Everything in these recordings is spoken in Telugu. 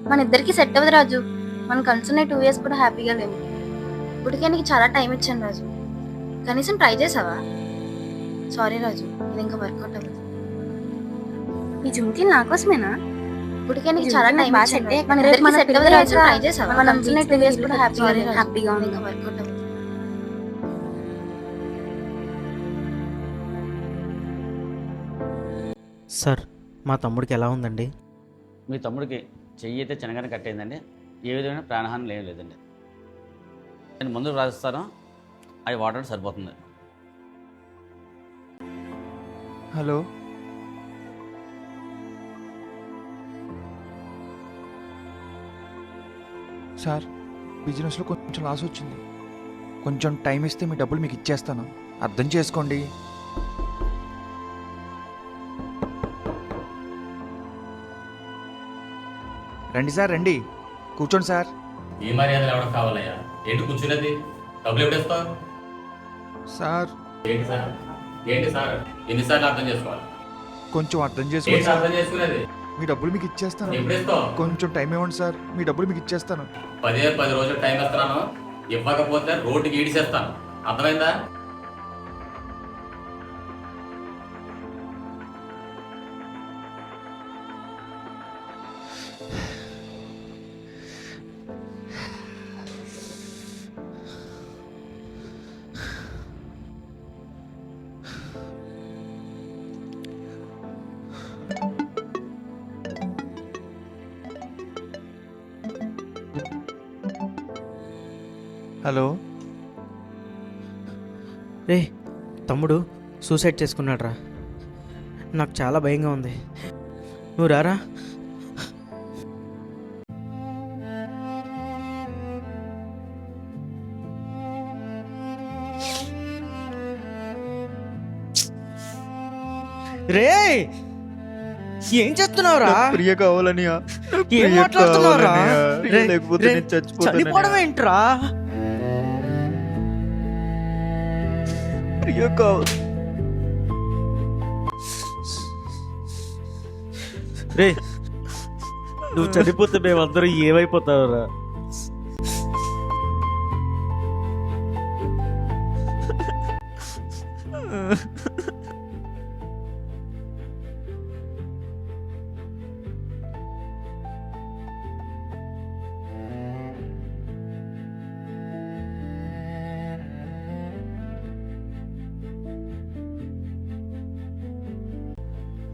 మన ఇద్దరికి సెట్ అవ్వదు రాజు. మనం కలుసున్న 2 years కూడా హ్యాపీగా లేవు. ఇప్పటికే నీకు చాలా టైం ఇచ్చాను రాజు. కనీసం ట్రై చేసావా? సారీ రాజు, ఇది ఇంకా వర్కౌట్ అవ్వదు. ఈ జుమ్కి నా కోసమేనా? ఇప్పటికే నీకు చాలా టైం ఇచ్చాను. మన ఇద్దరికి సెట్ అవ్వదు రాజు, ట్రై చేసావా? మనం కలుసున్న 2 years కూడా హ్యాపీగా ఉంది, ఇంకా వర్కౌట్ అవ్వదు. సార్, మా తమ్ముడికి ఎలా ఉందండి? మీ తమ్ముడికి చెయ్యి అయితే చిన్నగానే కట్టయిందండి. ఏ విధమైన ప్రాణహాని లేదండి. నేను మందులు రాసిస్తాను, అవి వాడడం సరిపోతుంది. హలో, సార్ బిజినెస్లో కొంచెం లాస్ వచ్చింది. కొంచెం టైం ఇస్తే మీ డబ్బులు మీకు ఇచ్చేస్తాను, అర్థం చేసుకోండి. రండి సార్, రండి, కూర్చోండి సార్. ఈ మర్యాదలు ఎవరికి కావాలయ్యా? ఏంటి కూర్చునేది? డబ్బులు ఎప్పుడేస్తావు? సార్ ఏంటి సార్ ఎన్నిసార్లు అర్థం చేసుకోవాలి? కొంచెం అర్థం ఏంటి చేసుకోండి సార్. అర్థం చేసుకునేది? మీ డబ్బులు మీకు ఇచ్చేస్తాను, ఎప్పుడేస్తావు? కొంచెం టైం ఇవ్వండి సార్, మీ డబ్బులు మీకు ఇచ్చేస్తాను. 10 రోజులు టైం ఇస్తున్నాను, ఇవ్వకపోతే రోడ్డుకి ఈడిసేస్తాను. అర్థమైందా? హలో, రే, తమ్ముడు సూసైడ్ చేసుకున్నాడు రా. నాకు చాలా భయంగా ఉంది. నువ్వు రారా. రే, ఏం చేస్తున్నావురా? ప్రియ కావాలని, ఏం మాట్లాడుతున్నావురా? లేకపోతే నేను చచ్చిపోతాను. చనిపోవడం ఏంట్రా? ప్రియ కావాలి. రే, నువ్వు చనిపోతే మేమందరం ఏమైపోతావురా?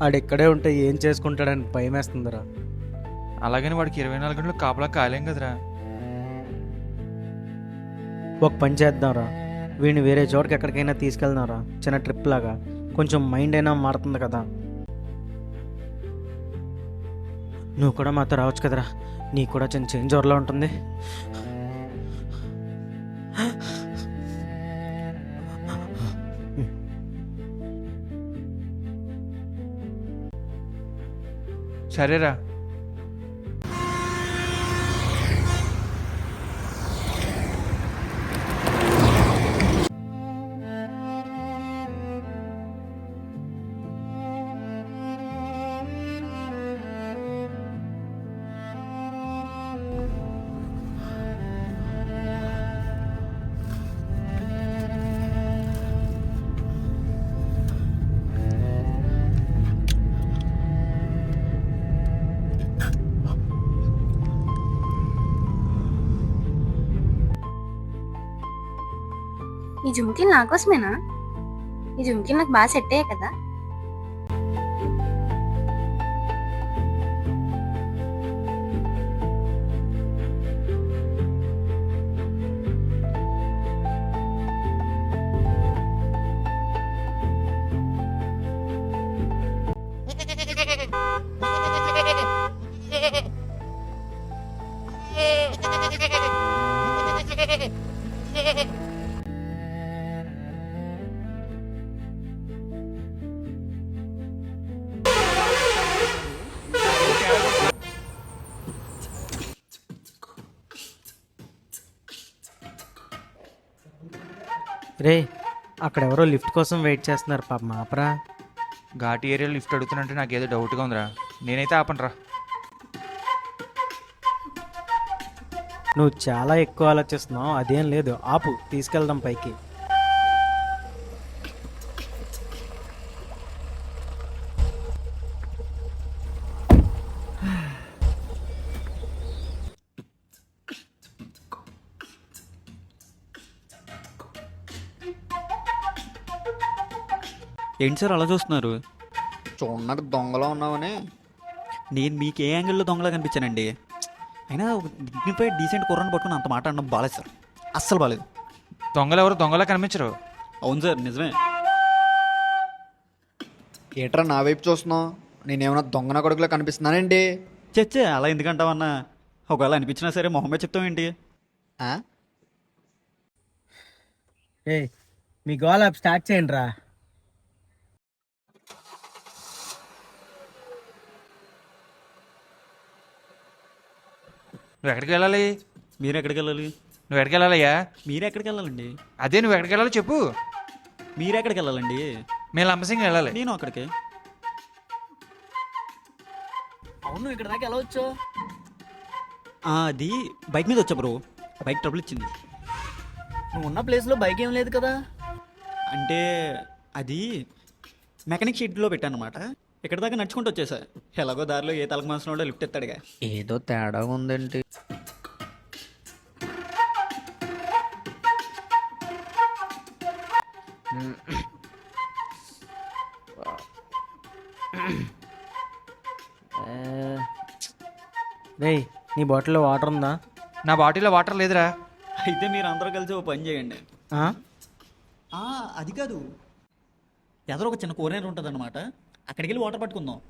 ఆడిక్కడే ఉంటే ఏం చేసుకుంటాడని భయం వేస్తుందిరా. అలాగని వాడికి 24 గంటలు కాపలా కాలేం కదరా. ఒక పని చేద్దాంరా, వీడిని వేరే చోటుకి ఎక్కడికైనా తీసుకెళ్దాంరా, చిన్న ట్రిప్ లాగా. కొంచెం మైండ్ అయినా మారుతుంది కదా. నువ్వు కూడా మాతో రావచ్చు కదరా, నీకు కూడా చిన్న చేంజ్ ఓవర్లా ఉంటుంది. సరేరా. ఈ జుమ్కి నా కోసమేనా? ఈ జుమ్కి నాకు బాగా సెట్ అయ్యాయి కదా. రే, అక్కడెవరో లిఫ్ట్ కోసం వెయిట్ చేస్తున్నారు పాపం, ఆపరా. ఘాటి ఏరియా లిఫ్ట్ అడుగుతున్నంటే నాకేదో డౌట్గా ఉందిరా. నేనైతే ఆపనరా. నువ్వు చాలా ఎక్కువ ఆలోచిస్తున్నావు. అదేం లేదు, ఆపు, తీసుకెళ్దాం పైకి. ఏంటి సార్ అలా చూస్తున్నారు? చూడడానికి దొంగలో ఉన్నావని. నేను మీకు ఏ యాంగిల్లో దొంగలా కనిపించానండి? అయినా డిగ్నిఫైడ్ డీసెంట్ కుర్రని పట్టుకుని అంత మాట అనడం బాలేదు సార్, అస్సలు బాలేదు. దొంగలు ఎవరు దొంగలా కనిపించరు. అవును సార్, నిజమే. ఏట్రా నా వైపు చూస్తున్నావు? నేనేమన్నా దొంగన కొడుకులో కనిపిస్తున్నానండి? చచ్చే అలా ఎందుకంటావన్నా? ఒకవేళ అనిపించినా సరే మొహమ్మే చెప్తాం ఏంటి? ఆ? ఏ మీ గోల్ యాప్ స్టార్ట్ చేయండి రా. నువ్వు ఎక్కడికి వెళ్ళాలి? మీరు ఎక్కడికి వెళ్ళాలి? నువ్వు ఎక్కడికి వెళ్ళాలయ్యా? మీరు ఎక్కడికి వెళ్ళాలండి? అదే నువ్వు ఎక్కడికి వెళ్ళాలో చెప్పు. మీరు ఎక్కడికి వెళ్ళాలండి? మేము లంబసింగ్ వెళ్ళాలి. నేను అక్కడికి. అవును, ఇక్కడ దాకా ఎలా వచ్చావు? అది బైక్ మీద వచ్చా బ్రో, బైక్ ట్రబుల్ ఇచ్చింది. నువ్వు ఉన్న ప్లేస్లో బైక్ ఏం లేదు కదా. అంటే అది మెకానిక్ షీట్లో పెట్టాను అనమాట. ఇక్కడ దాకా నడుచుకుంటూ వచ్చేసా. ఎలాగో దారిలో ఏ తలకు మనసులో లిఫ్ట్ ఎత్తాడుగా. ఏదో తేడా ఉందేంటి? రేయ్, నీ బాటిల్లో వాటర్ ఉందా? నా బాటిల్లో వాటర్ లేదురా. అయితే మీరు అందరూ కలిసి ఓ పని చేయండి. ఆ? అది కాదు, ఎదురు ఒక చిన్న కోనేరు ఉంటుంది అనమాట, అక్కడికి వెళ్ళి వాటర్ పట్టుకుందాం.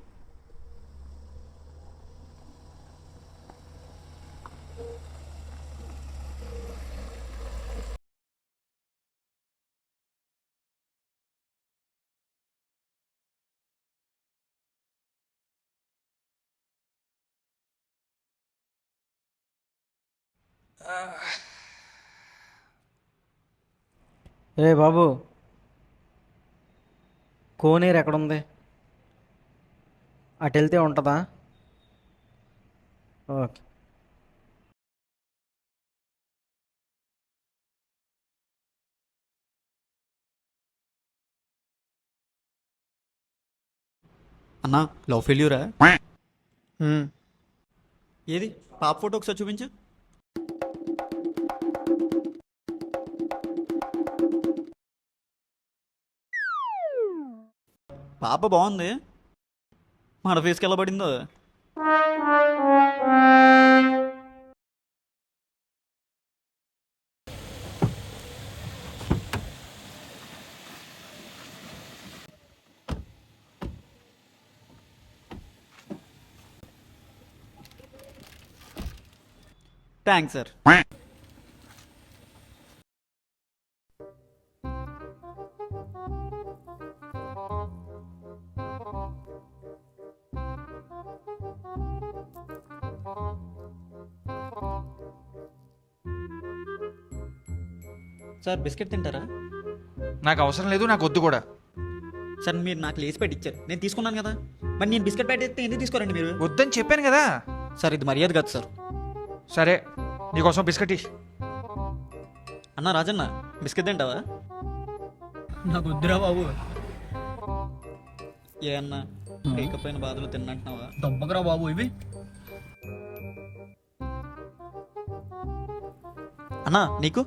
రే బాబు, కోనేరు ఎక్కడుంది? అటు వెళ్తే ఉంటుందా? ఓకే. అన్నా, లవ్ ఫెయిల్యూరా? హ్మ్. ఏది పాప ఫోటో ఒకసారి చూపించు. పాప బాగుంది, మన ఫేస్కి ఎలా పడిందో. Thanks sir. సార్ బిస్కెట్ తింటారా? నాకు అవసరం లేదు, నాకు వద్దు కూడా. సార్ మీరు నాకు లేచి పెట్టి ఇచ్చారు, నేను తీసుకున్నాను కదా. మరి నేను బిస్కెట్ ప్యాకెట్ ఇస్తే ఎందుకు తీసుకోరండి మీరు? వద్దని చెప్పాను కదా. సార్ ఇది మర్యాద కాదు సార్. సరే, నీకోసం బిస్కెట్ ఇ. అన్న రాజన్న, బిస్కెట్ తింటావా? నాకు వద్దురా బాబు. ఏ అన్న, బ్రేకప్ అయిన బాధలు తిన్నంటున్నావా? దొబ్బకరా బాబు ఇవి. అన్నా నీకు?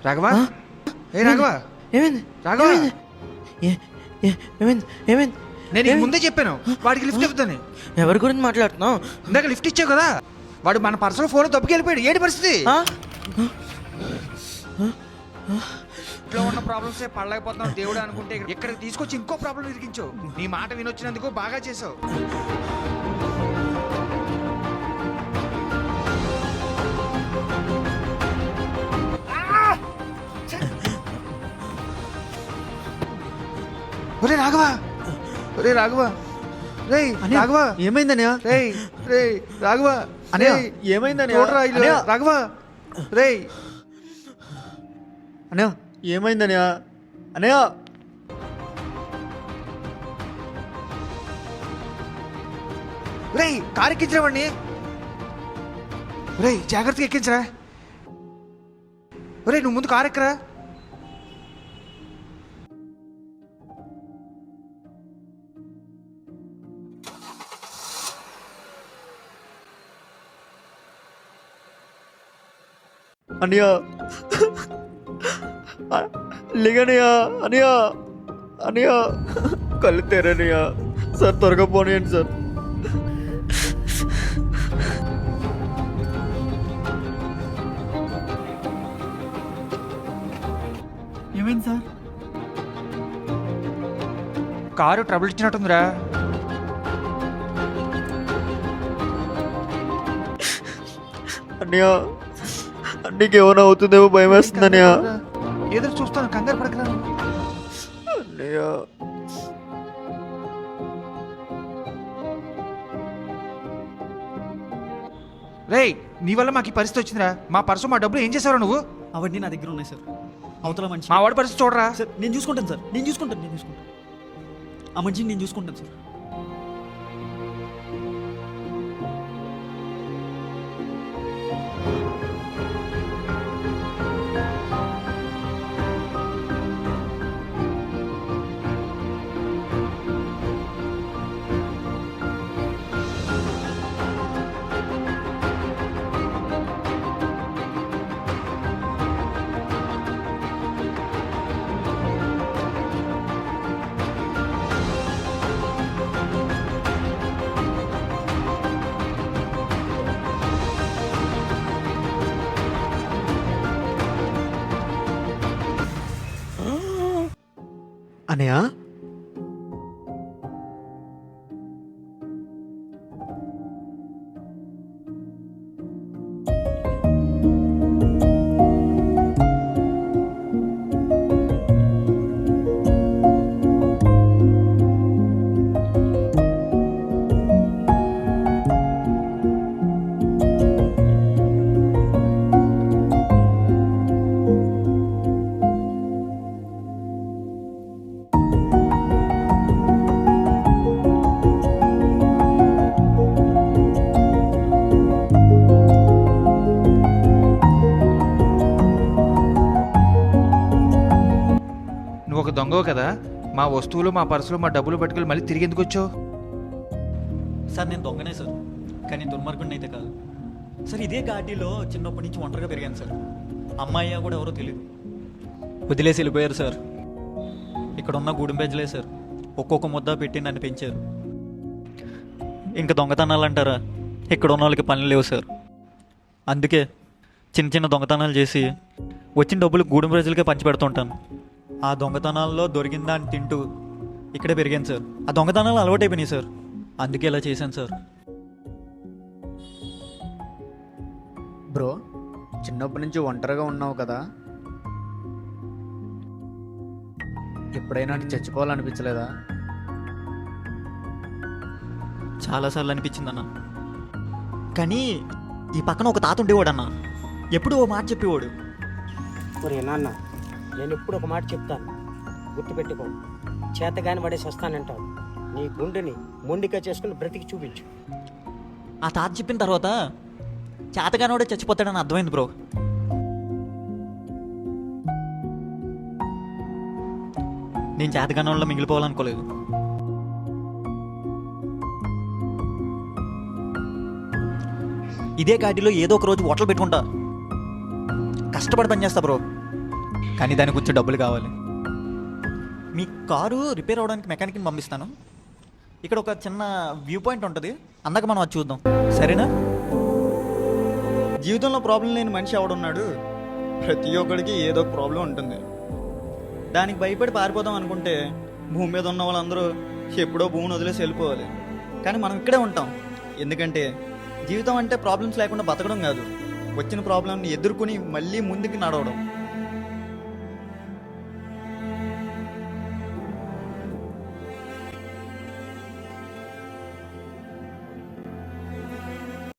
రాఘవా ఏ రాఘవా ఏమైంది రాఘవా ఏమైంది ఏమైంది నేను నీకు ముందే చెప్పాను వాడికి లిఫ్ట్ ఇవ్వద్దని. ఎవరి గురించి మాట్లాడుతున్నావు? ఇందాక లిఫ్ట్ ఇచ్చావు కదా, వాడు మన పర్సనల్ ఫోన్ తప్పుకెళ్ళిపోయాడు. ఏంటి పరిస్థితి? ఇంట్లో ఉన్న ప్రాబ్లమ్స్ పడలేకపోతున్నావు దేవుడు అనుకుంటే ఇక్కడికి తీసుకొచ్చి ఇంకో ప్రాబ్లం ఇరికించావు. నీ మాట వినొచ్చినందుకు బాగా చేసావు. ఒరే రాఘవా, ఒరే రాఘవా, రేయ్ రాఘవా, ఏమైందన్నయ్య? రేయ్ రేయ్ రాఘవా, అన్నయ్య రేయ్, ఏమైందన్నయ్య? చూడరా ఇల్లు. అన్నయ్య, రాఘవా రేయ్ అన్నయ్య ఏమైందన్నయ్య? అన్నయ్య రేయ్ కారు ఎక్కించరా వాడిని. రేయ్ జాగ్రత్తగా ఎక్కించరా. రేయ్ నువ్వు ముందు కారు ఎక్కరా. అన్నయ్య లేగనయ్య, అన్నయ్య అన్నయ్య కళ్ళు తెరనయ్య. సార్ త్వరగా పోనీయండి సార్. ఏమైంది సార్? కారు ట్రబుల్ ఇచ్చినట్టుందిరా. అన్నయ్య నీకేమైనా అవుతుందేమో భయం వేస్తుంది అన్నయ్య. ఏదో చూస్తాను, కంగారు పడకరా. అన్నయ్య రేయ్ నీ వల్ల మాకు ఈ పరిస్థితి వచ్చిందిరా. మా పర్సు మా డబ్బులు ఏం చేసావురా నువ్వు? అవన్నీ నా దగ్గర ఉన్నాయి సార్. అవతల మనిషి మా వాడి పరిస్థితి చూడరా. సార్ నేను చూసుకుంటాను సార్, నేను చూసుకుంటాను. ఆ మనిషిని నేను చూసుకుంటాను సార్. అన్నయ్య నువ్వు ఒక దొంగవు కదా, మా వస్తువులు మా పర్సులు మా డబ్బులు పట్టుకెళ్ళి మళ్ళీ తిరిగి ఎందుకు వచ్చావు? సార్ నేను దొంగనే సార్, కానీ దుర్మార్గుడిని అయితే కాదు సార్. ఇదే ఘాటీలో చిన్నప్పటి నుంచి ఒంటరిగా పెరిగాను సార్. అమ్మాయి కూడా ఎవరో తెలియదు, వదిలేసి వెళ్ళిపోయారు సార్. ఇక్కడ ఉన్న గూడెం బెజ్జలే సార్ ఒక్కొక్క ముద్ద పెట్టి నన్ను పెంచారు. ఇంకా దొంగతనాలు అంటారా, ఇక్కడ ఉన్న వాళ్ళకి పనులు లేవు సార్. అందుకే చిన్న చిన్న దొంగతనాలు చేసి వచ్చిన డబ్బులు గూడెం ప్రజలకే పంచి పెడుతుంటాను. ఆ దొంగతనాల్లో దొరికిన దాన్ని తింటూ ఇక్కడే పెరిగాను సార్. ఆ దొంగతనాలు అలవాటైపోయినాయి సార్, అందుకే ఇలా చేశాను సార్. బ్రో చిన్నప్పటి నుంచి ఒంటరిగా ఉన్నావు కదా, ఎప్పుడైనా చచ్చిపోవాలనిపించలేదా? చాలాసార్లు అనిపించింది అన్న, కానీ ఈ పక్కన ఒక తాత ఉండేవాడు అన్న, ఎప్పుడు ఓ మాట చెప్పేవాడు. ఒరే నాన్న, నేను ఎప్పుడు ఒక మాట చెప్తాను, గుర్తుపెట్టుకో. చేతగాని పడేసి వస్తానంటావు, నీ గుండెని మొండిగా చేసుకుని బ్రతికి చూపించు. ఆ తాత చెప్పిన తర్వాత చేతగానోడే చచ్చిపోతాడని అర్థమైంది బ్రో. నేను చేతగానోళ్ళలో మిగిలిపోవాలనుకోలేదు. ఇదే ఘాటిలో ఏదో ఒక రోజు హోటల్ పెట్టుకుంటా, కష్టపడి పనిచేస్తా బ్రో. కానీ దానికి కొంచెం డబ్బులు కావాలి. మీ కారు రిపేర్ అవ్వడానికి మెకానిక్ని పంపిస్తాను. ఇక్కడ ఒక చిన్న వ్యూ పాయింట్ ఉంటుంది, అందాక మనం అది చూద్దాం, సరేనా? జీవితంలో ప్రాబ్లం లేని మనిషి ఎవడున్నాడు? ప్రతి ఒక్కడికి ఏదో ఒక ప్రాబ్లం ఉంటుంది. దానికి భయపడి పారిపోదాం అనుకుంటే భూమి మీద ఉన్న వాళ్ళందరూ ఎప్పుడో భూమిని వదిలేసి వెళ్ళిపోవాలి. కానీ మనం ఇక్కడే ఉంటాం. ఎందుకంటే జీవితం అంటే ప్రాబ్లమ్స్ లేకుండా బతకడం కాదు, వచ్చిన ప్రాబ్లంని ఎదుర్కొని మళ్ళీ ముందుకు నడవడం.